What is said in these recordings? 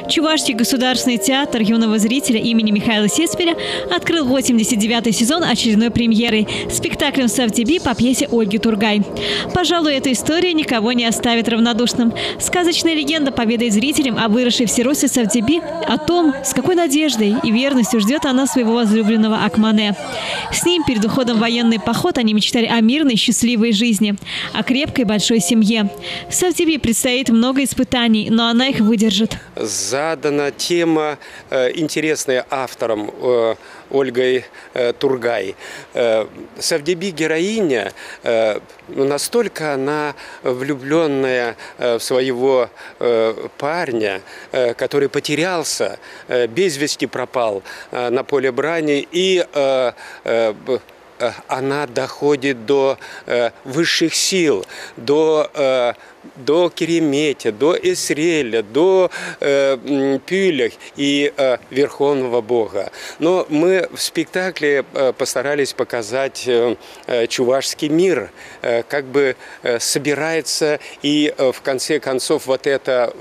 Чувашский государственный театр юного зрителя имени Михаила Сесперя открыл 89-й сезон очередной премьерой – спектаклем «Савдеби» по пьесе Ольги Тургай. Пожалуй, эта история никого не оставит равнодушным. Сказочная легенда поведает зрителям о выросшей в Сиросе Савдеби, о том, с какой надеждой и верностью ждет она своего возлюбленного Акмане. С ним перед уходом в военный поход они мечтали о мирной, счастливой жизни, о крепкой большой семье. Савдеби предстоит много испытаний, но она их выдержит. Задана тема, интересная автором Ольгой Тургай. Савдеби героиня, настолько она влюбленная в своего парня, который потерялся, без вести пропал на поле брани, и она доходит до высших сил, до Кереметя, до Эсреля, до Пюлях и Верховного Бога. Но мы в спектакле постарались показать чувашский мир, как бы собирается, и в конце концов вот это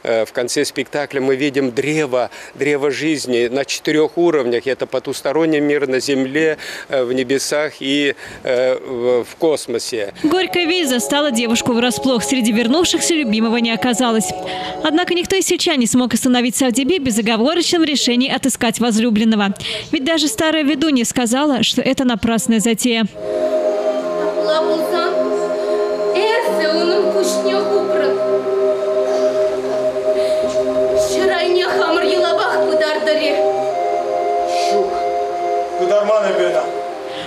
в конце спектакля мы видим древо жизни на 4 уровнях. Это потусторонний мир на земле, в небесах и в космосе. Горькая весть застала девушку врасплох. Среди вернувшихся любимого не оказалось. Однако никто из сельчан не смог остановить Савдеби в безоговорочном решении отыскать возлюбленного. Ведь даже старая ведунья сказала, что это напрасная затея.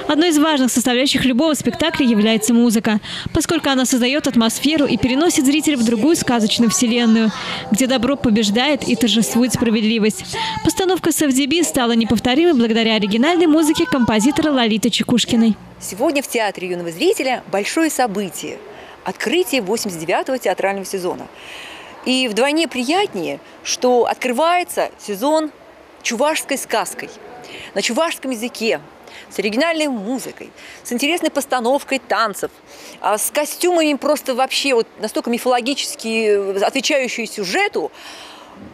Одной из важных составляющих любого спектакля является музыка, поскольку она создает атмосферу и переносит зрителя в другую сказочную вселенную, где добро побеждает и торжествует справедливость. Постановка «Савдеби» стала неповторимой благодаря оригинальной музыке композитора Лолиты Чекушкиной. Сегодня в Театре юного зрителя большое событие – открытие 89-го театрального сезона. И вдвойне приятнее, что открывается сезон чувашской сказкой на чувашском языке, с оригинальной музыкой, с интересной постановкой танцев, с костюмами просто вообще вот настолько мифологически отвечающие сюжету.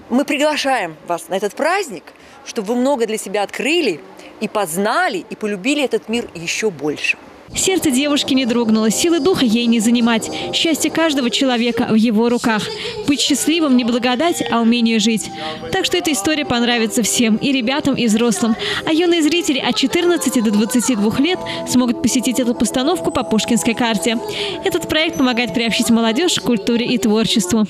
Мы приглашаем вас на этот праздник, чтобы вы много для себя открыли и познали, и полюбили этот мир еще больше. Сердце девушки не дрогнуло, силы духа ей не занимать. Счастье каждого человека в его руках. Быть счастливым не благодать, а умение жить. Так что эта история понравится всем, и ребятам, и взрослым. А юные зрители от 14 до 22 лет смогут посетить эту постановку по Пушкинской карте. Этот проект помогает приобщить молодежь к культуре и творчеству.